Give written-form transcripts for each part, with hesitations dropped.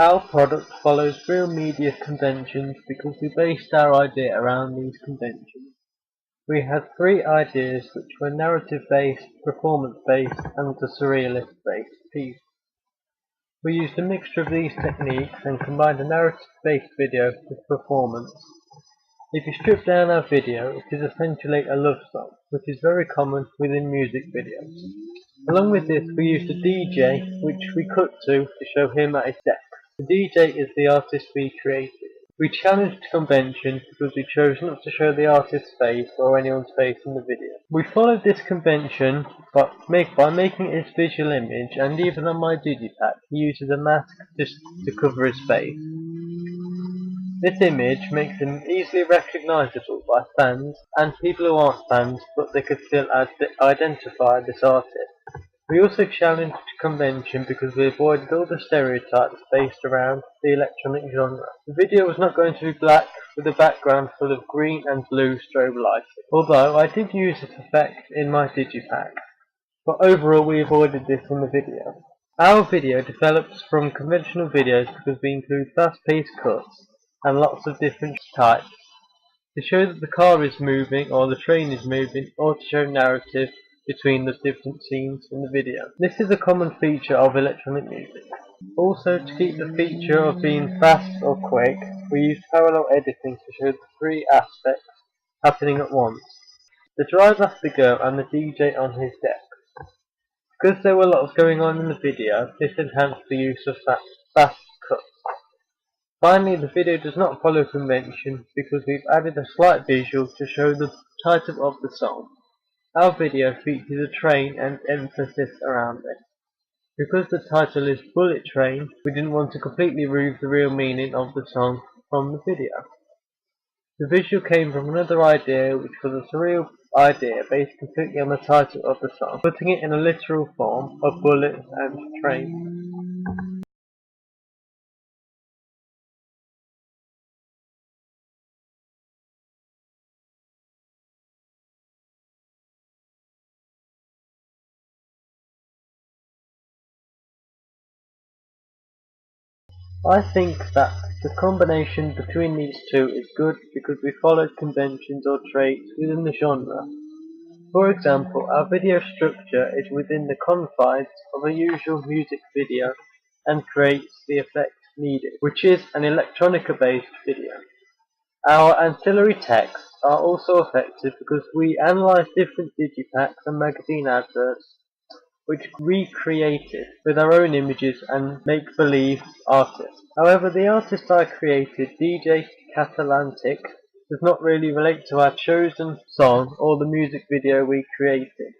Our product follows real media conventions because we based our idea around these conventions. We had three ideas which were narrative-based, performance-based, and the surrealist-based piece. We used a mixture of these techniques and combined a narrative-based video with performance. If you strip down our video, it is essentially a love song, which is very common within music videos. Along with this, we used a DJ, which we cut to show him at his desk. The DJ is the artist we created. We challenged convention because we chose not to show the artist's face or anyone's face in the video. We followed this convention by making his visual image, and even on my digipack he uses a mask just to cover his face. This image makes him easily recognisable by fans and people who aren't fans, but they could still identify this artist. We also challenged convention because we avoided all the stereotypes based around the electronic genre. The video was not going to be black with a background full of green and blue strobe lighting, although I did use this effect in my digipack, but overall we avoided this in the video. Our video develops from conventional videos because we include fast-paced cuts and lots of different types to show that the car is moving or the train is moving, or to show narrative between the different scenes in the video. This is a common feature of electronic music. Also, to keep the feature of being fast or quick, we used parallel editing to show the three aspects happening at once: the drive after go and the DJ on his deck. Because there were lots going on in the video, this enhanced the use of fast cuts. Finally, the video does not follow convention because we've added a slight visual to show the title of the song. Our video features a train and emphasis around it. Because the title is Bullet Train, we didn't want to completely remove the real meaning of the song from the video. The visual came from another idea, which was a surreal idea based completely on the title of the song, putting it in a literal form of bullets and train. I think that the combination between these two is good because we followed conventions or traits within the genre. For example, our video structure is within the confines of a usual music video and creates the effect needed, which is an electronica-based video. Our ancillary texts are also effective because we analyze different digipacks and magazine adverts which we created with our own images and make-believe artists. However, the artist I created, DJ Catalantic, does not really relate to our chosen song or the music video we created,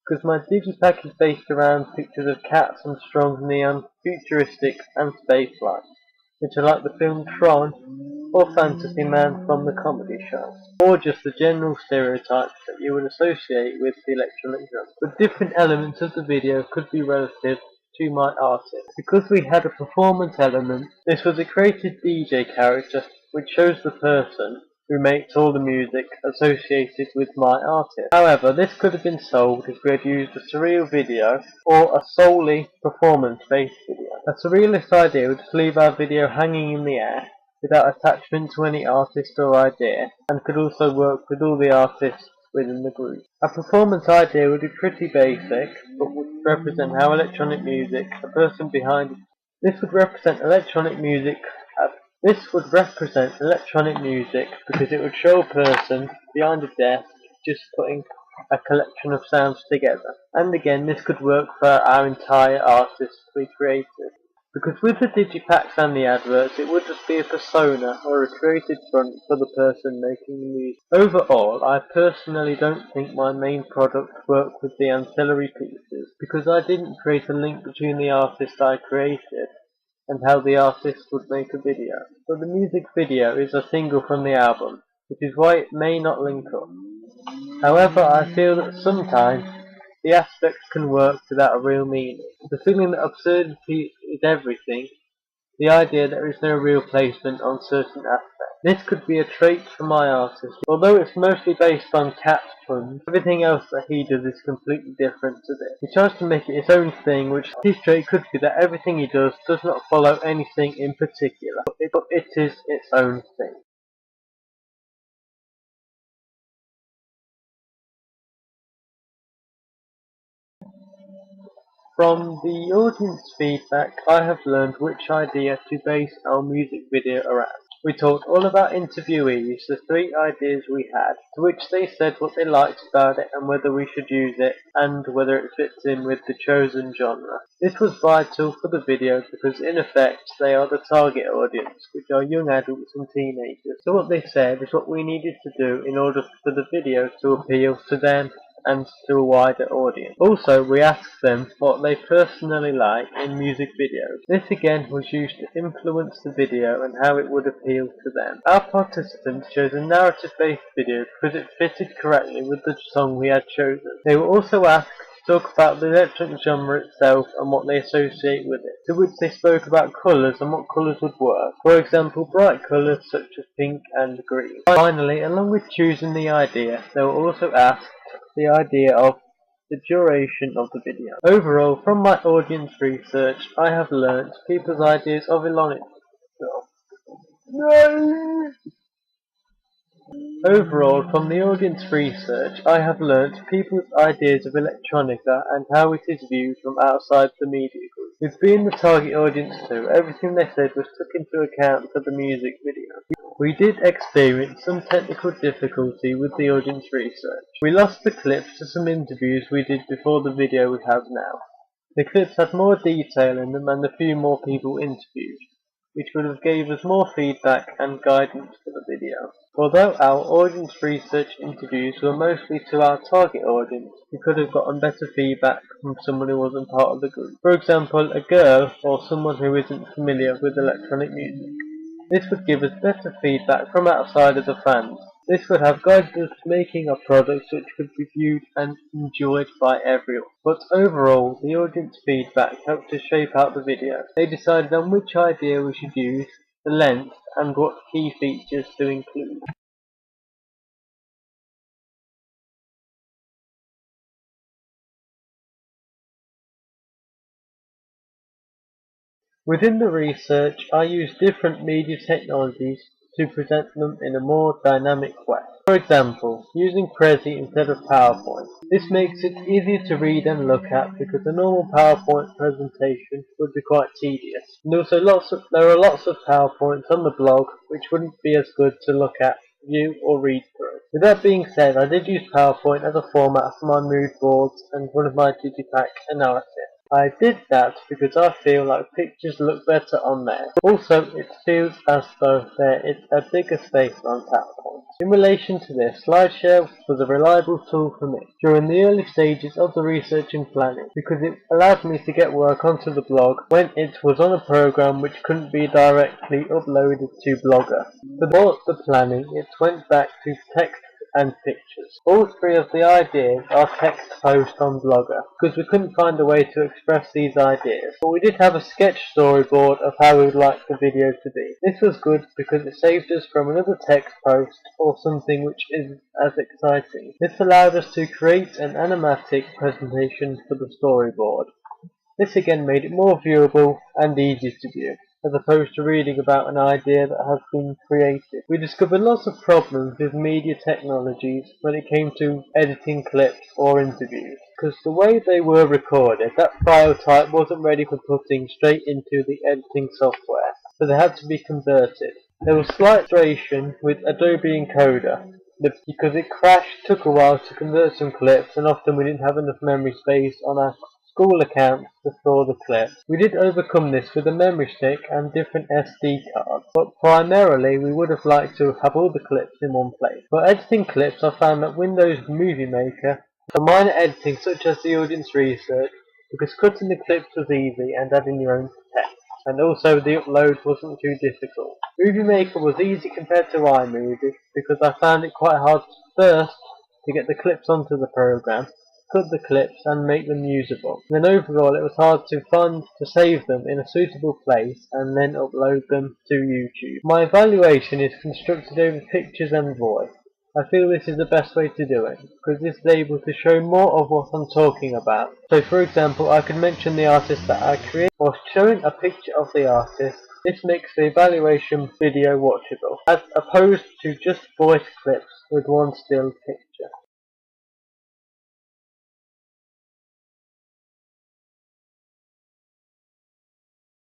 because my digipack is based around pictures of cats and strong neon, futuristic and spaceflight, which are like the film Tron or Fantasy Man from the comedy show, or just the general stereotypes that you would associate with the electronic genre. But different elements of the video could be relative to my artist. Because we had a performance element, this was a created DJ character which shows the person who makes all the music associated with my artist. However, this could have been solved if we had used a surreal video or a solely performance-based video. A surrealist idea would just leave our video hanging in the air without attachment to any artist or idea, and could also work with all the artists within the group. A performance idea would be pretty basic, but would represent how electronic music, the person behind it. This would represent electronic music because it would show a person behind a desk just putting a collection of sounds together. And again, this could work for our entire artist we created. Because with the digipacks and the adverts, it would just be a persona or a created front for the person making the music. Overall, I personally don't think my main product worked with the ancillary pieces, because I didn't create a link between the artist I created and how the artist would make a video. But the music video is a single from the album, which is why it may not link up. However, I feel that sometimes the aspects can work without a real meaning. The feeling that absurdity is everything, the idea there is no real placement on certain aspects. This could be a trait for my artist. Although it's mostly based on cats, tons. Everything else that he does is completely different to this. He tries to make it his own thing, which his trait could be that everything he does not follow anything in particular, but it is its own thing. From the audience feedback, I have learned which idea to base our music video around. We talked all about interviewees, the 3 ideas we had, to which they said what they liked about it and whether we should use it, and whether it fits in with the chosen genre. This was vital for the video because in effect they are the target audience, which are young adults and teenagers. So what they said is what we needed to do in order for the video to appeal to them and to a wider audience. Also, we asked them what they personally like in music videos. This again was used to influence the video and how it would appeal to them. Our participants chose a narrative-based video because it fitted correctly with the song we had chosen. They were also asked to talk about the electronic genre itself and what they associate with it, to which they spoke about colours and what colours would work. For example, bright colours such as pink and green. Finally, along with choosing the idea, they were also asked the idea of the duration of the video. Overall, from my audience research, I have learnt people's ideas of Overall, from the audience research, I have learnt people's ideas of electronica and how it is viewed from outside the media group. With being the target audience too, everything they said was took into account for the music video. We did experience some technical difficulty with the audience research. We lost the clips to some interviews we did before the video we have now. The clips had more detail in them and a few more people interviewed, which would have gave us more feedback and guidance for the video. Although our audience research interviews were mostly to our target audience, we could have gotten better feedback from someone who wasn't part of the group. For example, a girl or someone who isn't familiar with electronic music. This would give us better feedback from outside of the fans. This would have guided us to making our products which could be viewed and enjoyed by everyone. But overall, the audience feedback helped us shape out the video. They decided on which idea we should use, the length, and what key features to include. Within the research, I used different media technologies to present them in a more dynamic way. For example, using Prezi instead of PowerPoint. This makes it easier to read and look at because a normal PowerPoint presentation would be quite tedious. And there are lots of PowerPoints on the blog which wouldn't be as good to look at, view or read through. With that being said, I did use PowerPoint as a format for my mood boards and one of my Digipack analysis. I did that because I feel like pictures look better on there. Also, it feels as though there is a bigger space on PowerPoint. In relation to this, SlideShare was a reliable tool for me during the early stages of the research and planning because it allowed me to get work onto the blog when it was on a program which couldn't be directly uploaded to Blogger. For the planning, it went back to text and pictures. All 3 of the ideas are text posts on Blogger because we couldn't find a way to express these ideas, but we did have a sketch storyboard of how we would like the video to be. This was good because it saved us from another text post or something which isn't as exciting. This allowed us to create an animatic presentation for the storyboard. This again made it more viewable and easier to view, as opposed to reading about an idea that has been created. We discovered lots of problems with media technologies when it came to editing clips or interviews, because the way they were recorded, that file type wasn't ready for putting straight into the editing software, so they had to be converted. There was slight frustration with Adobe Encoder, because it crashed, took a while to convert some clips, and often we didn't have enough memory space on our school account to store the clip. We did overcome this with a memory stick and different SD cards, but primarily we would have liked to have all the clips in one place. For editing clips, I found that Windows Movie Maker for minor editing such as the audience research, because cutting the clips was easy and adding your own text, and also the upload wasn't too difficult. Movie Maker was easy compared to iMovie because I found it quite hard first to get the clips onto the program, cut the clips and make them usable. Then overall it was hard to save them in a suitable place and then upload them to YouTube. My evaluation is constructed over pictures and voice. I feel this is the best way to do it, because this is able to show more of what I'm talking about. So for example, I could mention the artist that I create, while showing a picture of the artist. This makes the evaluation video watchable, as opposed to just voice clips with one still picture.